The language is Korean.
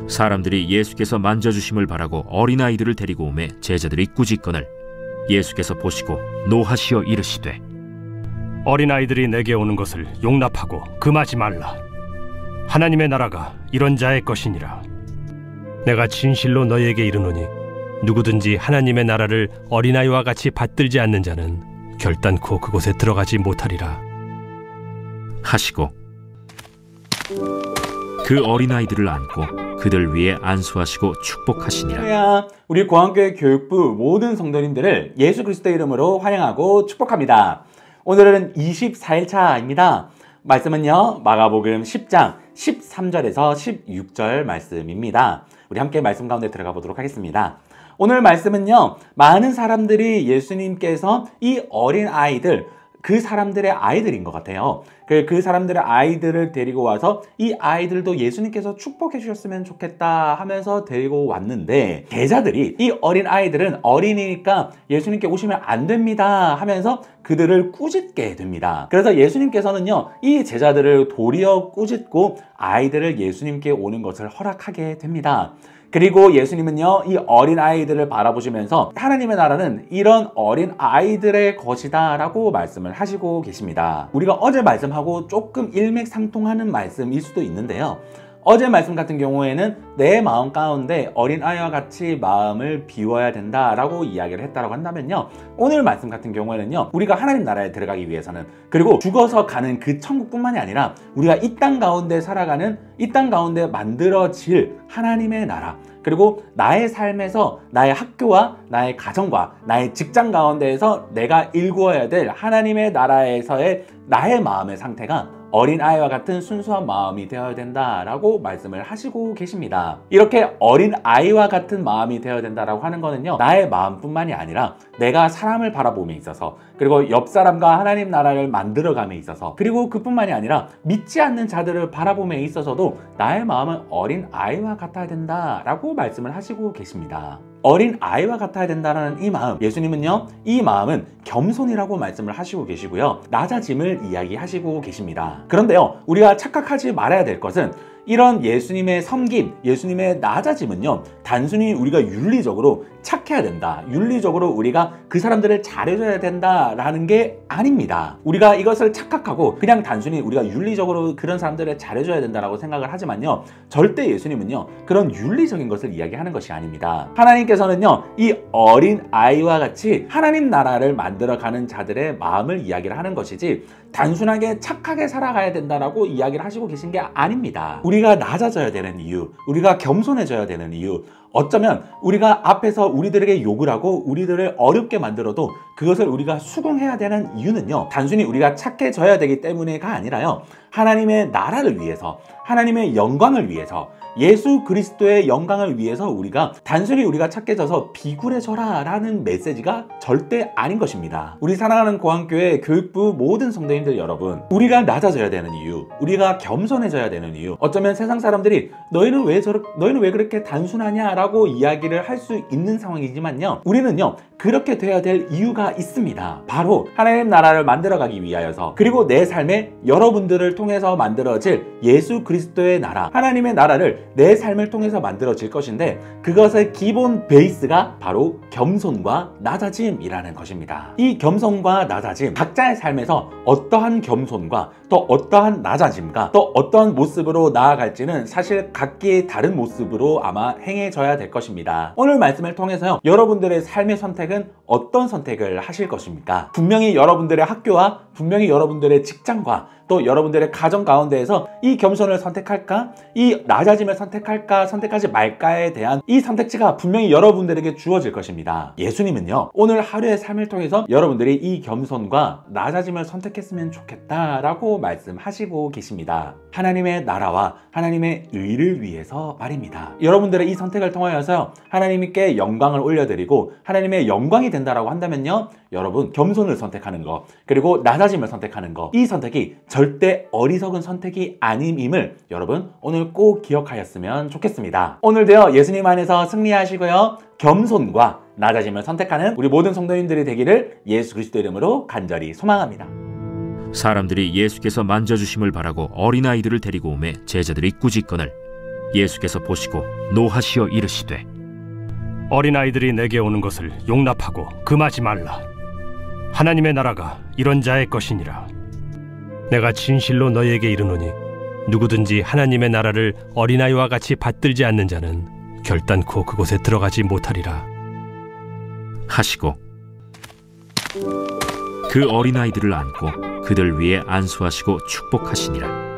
사람들이 예수께서 만져주심을 바라고 어린아이들을 데리고 오매 제자들이 꾸짖거늘 예수께서 보시고 노하시어 이르시되 어린아이들이 내게 오는 것을 용납하고 금하지 말라. 하나님의 나라가 이런 자의 것이니라. 내가 진실로 너희에게 이르노니 누구든지 하나님의 나라를 어린아이와 같이 받들지 않는 자는 결단코 그곳에 들어가지 못하리라 하시고 그 어린아이들을 안고 그들 위에 안수하시고 축복하시니라. 할렐루야. 우리 고항교회 교육부 모든 성도님들을 예수 그리스도의 이름으로 환영하고 축복합니다. 오늘은 24일차입니다. 말씀은요, 마가복음 10장 13절에서 16절 말씀입니다. 우리 함께 말씀 가운데 들어가 보도록 하겠습니다. 오늘 말씀은요, 많은 사람들이 예수님께서 이 어린 아이들, 그 사람들의 아이들인 것 같아요. 그 사람들의 아이들을 데리고 와서 이 아이들도 예수님께서 축복해 주셨으면 좋겠다 하면서 데리고 왔는데, 제자들이 이 어린 아이들은 어린이니까 예수님께 오시면 안 됩니다 하면서 그들을 꾸짖게 됩니다. 그래서 예수님께서는요, 이 제자들을 도리어 꾸짖고 아이들을 예수님께 오는 것을 허락하게 됩니다. 그리고 예수님은요, 이 어린 아이들을 바라보시면서 하나님의 나라는 이런 어린 아이들의 것이다 라고 말씀을 하시고 계십니다. 우리가 어제 말씀하고 조금 일맥상통하는 말씀일 수도 있는데요, 어제 말씀 같은 경우에는 내 마음 가운데 어린아이와 같이 마음을 비워야 된다라고 이야기를 했다라고 한다면요, 오늘 말씀 같은 경우에는요, 우리가 하나님 나라에 들어가기 위해서는, 그리고 죽어서 가는 그 천국뿐만이 아니라 우리가 이 땅 가운데 살아가는, 이 땅 가운데 만들어질 하나님의 나라, 그리고 나의 삶에서 나의 학교와 나의 가정과 나의 직장 가운데에서 내가 일구어야 될 하나님의 나라에서의 나의 마음의 상태가 어린아이와 같은 순수한 마음이 되어야 된다라고 말씀을 하시고 계십니다. 이렇게 어린아이와 같은 마음이 되어야 된다라고 하는 거는요, 나의 마음뿐만이 아니라 내가 사람을 바라봄에 있어서, 그리고 옆 사람과 하나님 나라를 만들어감에 있어서, 그리고 그뿐만이 아니라 믿지 않는 자들을 바라봄에 있어서도 나의 마음은 어린아이와 같아야 된다라고 말씀을 하시고 계십니다. 어린아이와 같아야 된다는 이 마음, 예수님은요, 이 마음은 겸손이라고 말씀을 하시고 계시고요, 낮아짐을 이야기하시고 계십니다. 그런데요, 우리가 착각하지 말아야 될 것은 이런 예수님의 섬김, 예수님의 낮아짐은요, 단순히 우리가 윤리적으로 착해야 된다, 윤리적으로 우리가 그 사람들을 잘해줘야 된다라는 게 아닙니다. 우리가 이것을 착각하고 그냥 단순히 우리가 윤리적으로 그런 사람들을 잘해줘야 된다라고 생각을 하지만요, 절대 예수님은요, 그런 윤리적인 것을 이야기하는 것이 아닙니다. 하나님께서는요, 이 어린 아이와 같이 하나님 나라를 만들어가는 자들의 마음을 이야기를 하는 것이지, 단순하게 착하게 살아가야 된다라고 이야기를 하시고 계신 게 아닙니다. 우리가 낮아져야 되는 이유, 우리가 겸손해져야 되는 이유, 어쩌면 우리가 앞에서 우리들에게 욕을 하고 우리들을 어렵게 만들어도 그것을 우리가 수긍해야 되는 이유는요, 단순히 우리가 착해져야 되기 때문에가 아니라요, 하나님의 나라를 위해서, 하나님의 영광을 위해서, 예수 그리스도의 영광을 위해서 우리가 단순히 우리가 착해져서 비굴해져라 라는 메시지가 절대 아닌 것입니다. 우리 사랑하는 고항교회 교육부 모든 성도님들 여러분, 우리가 낮아져야 되는 이유, 우리가 겸손해져야 되는 이유, 어쩌면 세상 사람들이 너희는 왜 그렇게 단순하냐 라고 이야기를 할 수 있는 상황이지만요, 우리는요, 그렇게 돼야 될 이유가 있습니다. 바로 하나님 나라를 만들어가기 위하여서, 그리고 내 삶에 여러분들을 통해서 만들어질 예수 그리스도의 나라, 하나님의 나라를 내 삶을 통해서 만들어질 것인데, 그것의 기본 베이스가 바로 겸손과 낮아짐이라는 것입니다. 이 겸손과 낮아짐, 각자의 삶에서 어떠한 겸손과 또 어떠한 낮아짐과 또 어떠한 모습으로 나아갈지는 사실 각기 다른 모습으로 아마 행해져야 될 것입니다. 오늘 말씀을 통해서요, 여러분들의 삶의 선택은 어떤 선택을 하실 것입니까? 분명히 여러분들의 학교와 분명히 여러분들의 직장과 또 여러분들의 가정 가운데에서 이 겸손을 선택할까? 이 낮아짐을 선택할까? 선택하지 말까에 대한 이 선택지가 분명히 여러분들에게 주어질 것입니다. 예수님은요, 오늘 하루의 삶을 통해서 여러분들이 이 겸손과 낮아짐을 선택했으면 좋겠다라고 말씀하시고 계십니다. 하나님의 나라와 하나님의 의를 위해서 말입니다. 여러분들의 이 선택을 통하여서 하나님께 영광을 올려드리고 하나님의 영광이 된다라고 한다면요, 여러분 겸손을 선택하는 것, 그리고 낮아짐을 선택하는 것, 이 선택이 절대 어리석은 선택이 아님임을 여러분 오늘 꼭 기억하였으면 좋겠습니다. 오늘도요, 예수님 안에서 승리하시고요, 겸손과 낮아짐을 선택하는 우리 모든 성도님들이 되기를 예수 그리스도 이름으로 간절히 소망합니다. 사람들이 예수께서 만져주심을 바라고 어린아이들을 데리고 오매 제자들이 꾸짖거늘 예수께서 보시고 노하시어 이르시되 어린아이들이 내게 오는 것을 용납하고 금하지 말라. 하나님의 나라가 이런 자의 것이니라. 내가 진실로 너희에게 이르노니 누구든지 하나님의 나라를 어린아이와 같이 받들지 않는 자는 결단코 그곳에 들어가지 못하리라 하시고 그 어린아이들을 안고 그들 위에 안수하시고 축복하시니라.